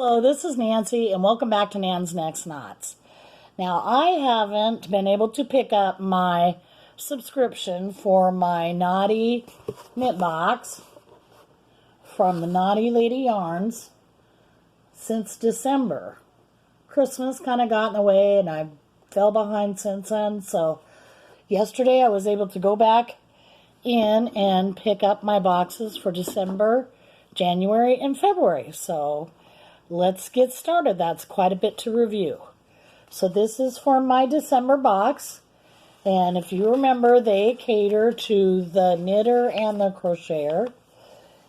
Hello, this is Nancy, and welcome back to Nan's Next Knots. Now, I haven't been able to pick up my subscription for my Knotty knit box from the Knotty Lady Yarns since December. Christmas kind of got in the way, and I fell behind since then, so yesterday I was able to go back in and pick up my boxes for December, January, and February. So let's get started. That's quite a bit to review. So this is for my December box. And if you remember, they cater to the knitter and the crocheter.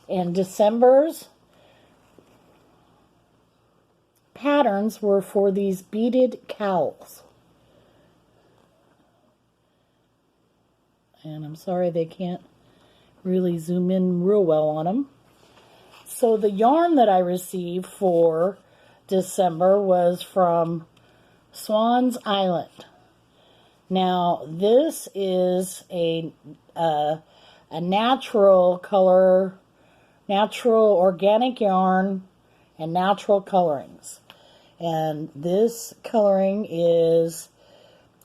And December's patterns were for these beaded cowls. And I'm sorry they can't really zoom in real well on them. So the yarn that I received for December was from Swan's Island. Now, this is a natural color, natural organic yarn, and natural colorings. And this coloring is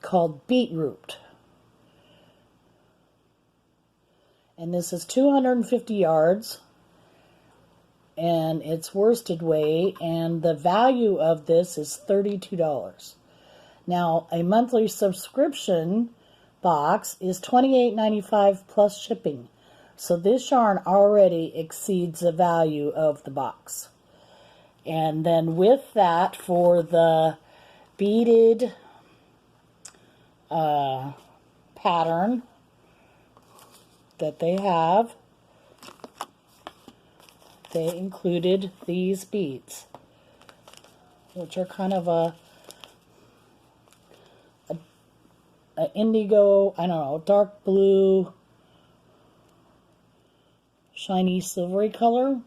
called beetroot. And this is 250 yards. And it's worsted weight, and the value of this is $32. Now, a monthly subscription box is $28.95 plus shipping. So this yarn already exceeds the value of the box. And then with that, for the beaded pattern that they have, they included these beads, which are kind of a indigo, I don't know, dark blue, shiny silvery color.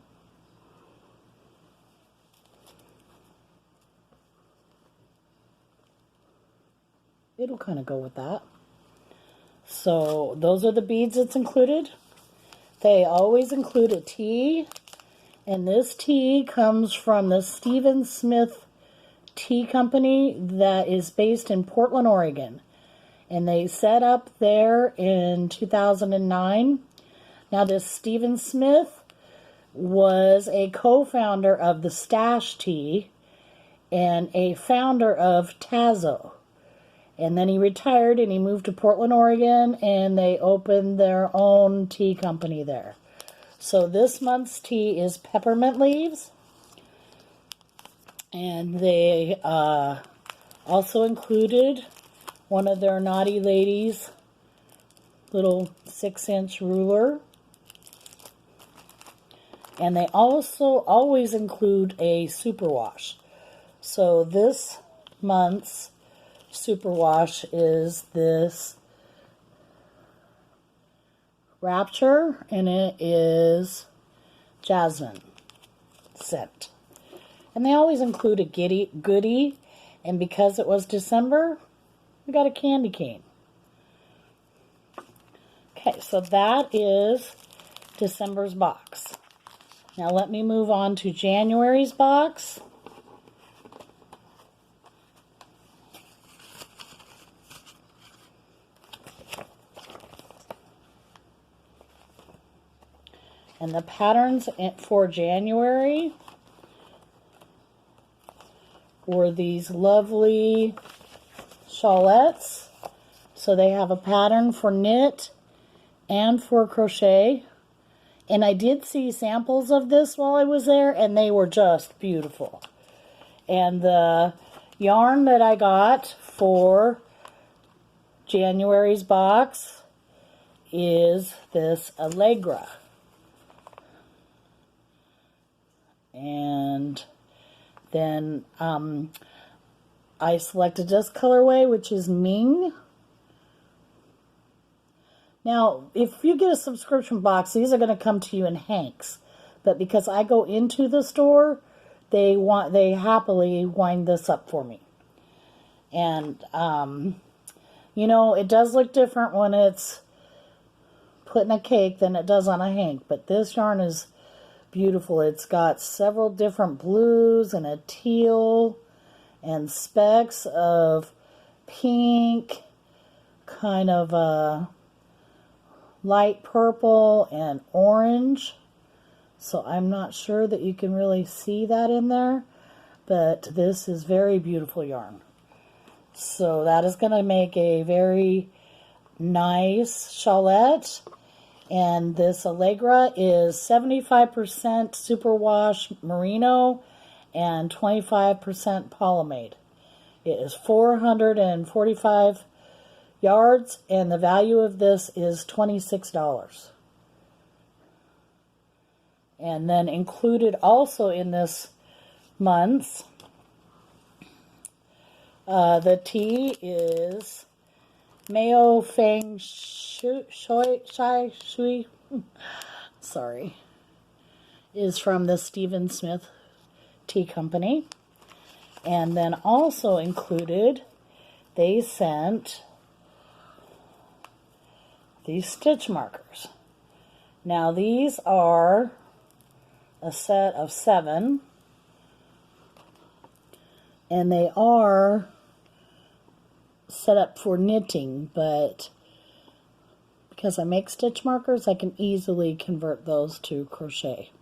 It'll kind of go with that. So those are the beads that's included. They always include a tea. And this tea comes from the Stephen Smith Tea Company that is based in Portland, Oregon. And they set up there in 2009. Now, this Stephen Smith was a co-founder of the Stash Tea and a founder of Tazo. And then he retired and he moved to Portland, Oregon, and they opened their own tea company there. So this month's tea is peppermint leaves, and they also included one of their Knotty Ladies little 6-inch ruler, and they also always include a superwash. So this month's superwash is this Rapture, and it is jasmine scent. And they always include a goodie, and because it was December, we got a candy cane. Okay, so that is December's box. Now let me move on to January's box. And the patterns for January were these lovely shawlettes. So they have a pattern for knit and for crochet. And I did see samples of this while I was there, and they were just beautiful. And the yarn that I got for January's box is this Allegra. And then I selected this colorway, which is Ming. Now, if you get a subscription box, these are going to come to you in hanks. But because I go into the store, they happily wind this up for me. And you know, it does look different when it's put in a cake than it does on a hank. But this yarn is beautiful. It's got several different blues and a teal and specks of pink, kind of a light purple and orange. So I'm not sure that you can really see that in there, but this is very beautiful yarn. So that is going to make a very nice shawlette. And this Allegra is 75% superwash merino and 25% polymade. It is 445 yards, and the value of this is $26. And then included also in this month's the tea is Mayo Feng Shui, sorry, is from the Stephen Smith Tea Company. And then also included, they sent these stitch markers. Now these are a set of 7, and they are set up for knitting, but because I make stitch markers, I can easily convert those to crochet.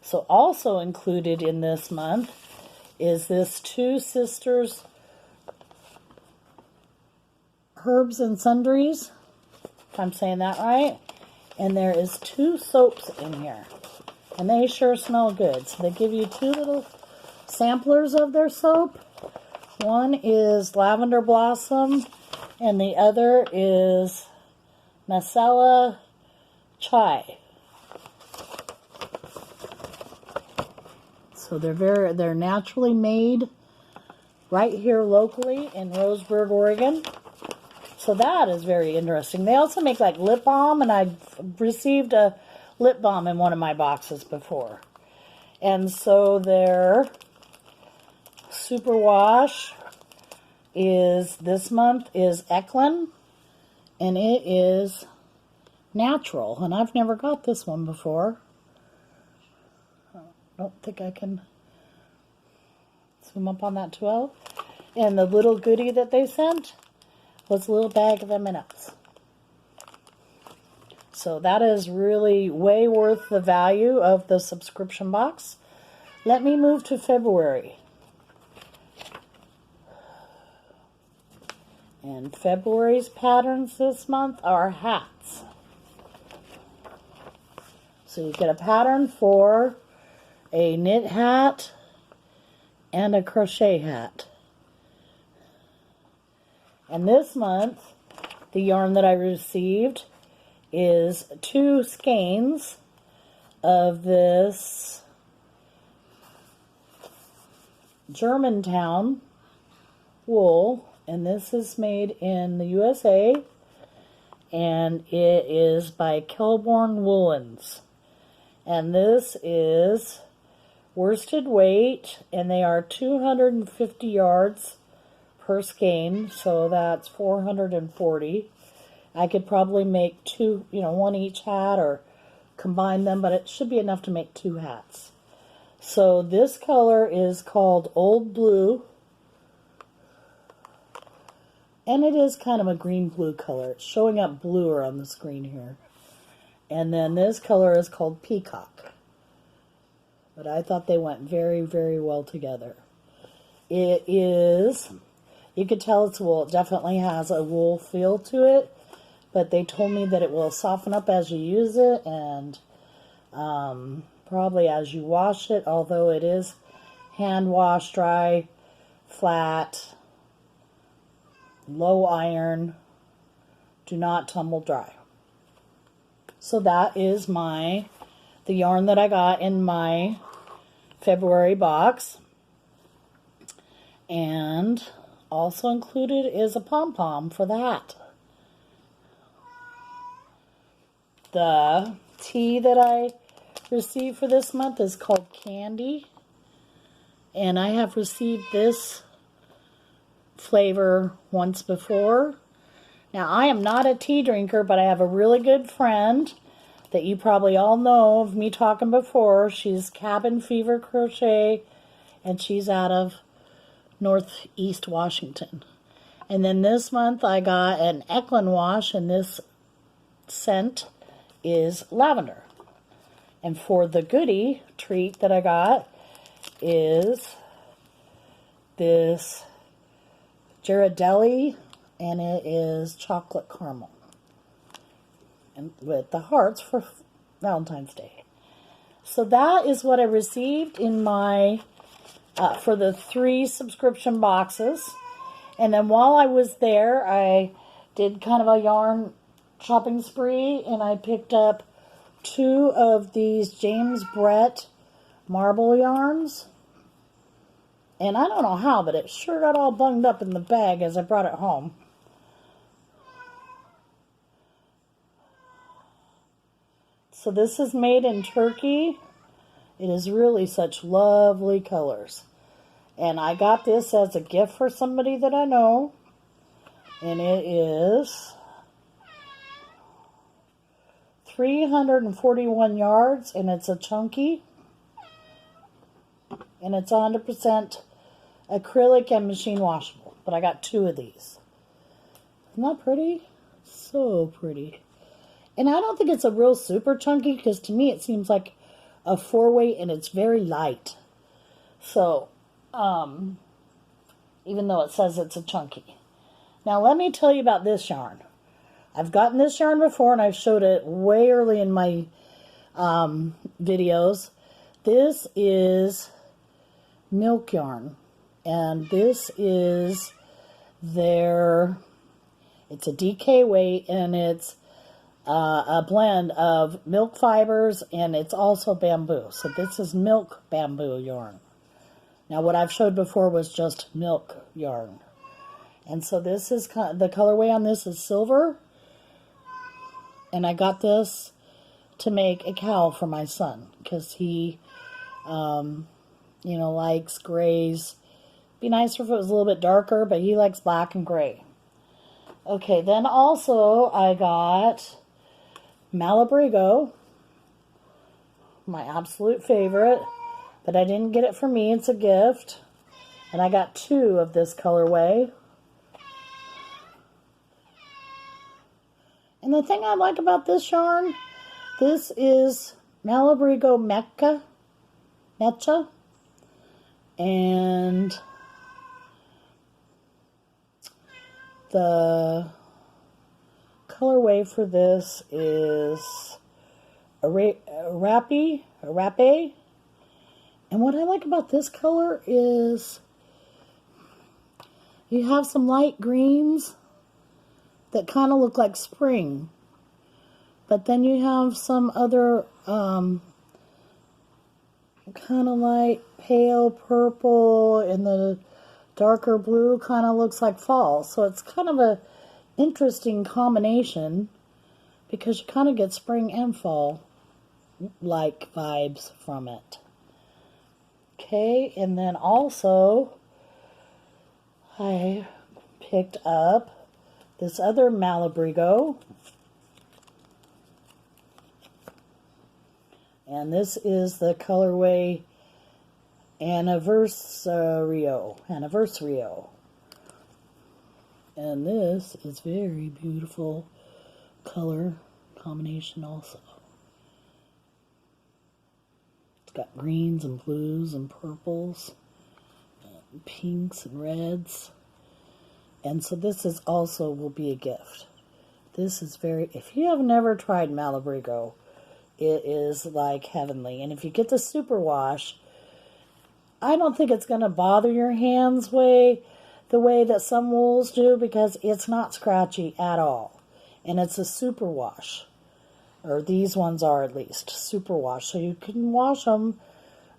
So also included in this month is this Two Sisters Herbs and Sundries, if I'm saying that right. And there is 2 soaps in here, and they sure smell good. So they give you 2 little samplers of their soap. One is Lavender Blossom, and the other is Masala Chai. So they're naturally made right here locally in Roseburg, Oregon. So that is very interesting. They also make like lip balm, and I've received a lip balm in one of my boxes before. And so their superwash is this month is Eklund, and it is natural, and I've never got this one before. I don't think I can zoom up on that too well. And the little goodie that they sent was a little bag of M&Ms. So that is really way worth the value of the subscription box. Let me move to February. And February's patterns this month are hats. So you get a pattern for a knit hat and a crochet hat. And this month, the yarn that I received is 2 skeins of this Germantown wool. And this is made in the USA, and it is by Kelborn Woolens. And this is worsted weight, and they are 250 yards per skein, so that's 440. I could probably make 2, one each hat or combine them, but it should be enough to make 2 hats. So this color is called Old Blue. And it is kind of a green-blue color. It's showing up bluer on the screen here. And then this color is called Peacock. But I thought they went very, very well together. It is, you could tell it's wool. It definitely has a wool feel to it. But they told me that it will soften up as you use it. And probably as you wash it. Although it is hand wash, dry, flat, low iron, do not tumble dry. So that is the yarn that I got in my February box. And also included is a pom-pom for the hat. The tea that I received for this month is called Candy. And I have received this flavor once before, Now, I am not a tea drinker, but I have a really good friend that you probably all know of me talking before. She's Cabin Fever Crochet, and she's out of Northeast Washington. And then this month I got an Eklund wash, and this scent is lavender. And for the goodie treat that I got is this Ghirardelli, and it is chocolate caramel, and with the hearts for Valentine's Day. So that is what I received in my for the 3 subscription boxes. And then while I was there, I did kind of a yarn shopping spree, and I picked up 2 of these James Brett marble yarns. And I don't know how, but it sure got all bunged up in the bag as I brought it home. So this is made in Turkey. It is really such lovely colors. And I got this as a gift for somebody that I know. And it is 341 yards, and it's a chunky. And it's 100% acrylic and machine washable. But I got 2 of these. Isn't that pretty? So pretty. And I don't think it's a real super chunky, because to me it seems like a 4-weight, and it's very light. So, even though it says it's a chunky. Now let me tell you about this yarn. I've gotten this yarn before, and I've showed it way early in my videos. This is milk yarn, and this is it's a DK weight, and it's a blend of milk fibers, and it's also bamboo. So this is milk bamboo yarn. Now what I've showed before was just milk yarn. And so this is the colorway on this is silver. And I got this to make a cowl for my son, because he, likes grays. Be nicer if it was a little bit darker, but he likes black and gray. Okay, then also I got Malabrigo, my absolute favorite, but I didn't get it for me, it's a gift. And I got 2 of this colorway. And the thing I like about this yarn, this is Malabrigo Mecha, and the colorway for this is a Rappe. And what I like about this color is you have some light greens that kind of look like spring. But then you have some other kind of light pale purple, and the darker blue kind of looks like fall. So it's kind of a interesting combination, because you kind of get spring and fall like vibes from it. Okay, and then also I picked up this other Malabrigo, and this is the colorway Anniversario. And this is very beautiful color combination also. It's got greens and blues and purples, and pinks and reds. And so this is also will be a gift. This is if you have never tried Malabrigo, it is like heavenly. And if you get the super wash, I don't think it's going to bother your hands the way that some wools do, because it's not scratchy at all. And it's a super wash. Or these ones are at least super wash. So you can wash them.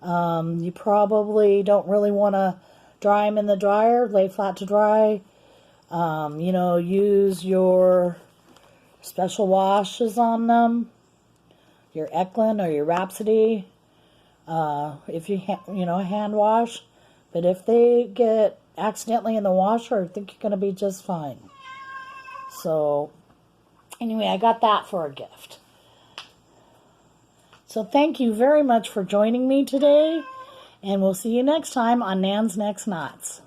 You probably don't really want to dry them in the dryer. Lay flat to dry. Use your special washes on them. Your Eklund or your Rhapsody. If you hand wash. But if they get accidentally in the washer, I think you're going to be just fine. So anyway, I got that for a gift. So thank you very much for joining me today, and we'll see you next time on Nan's Next Knots.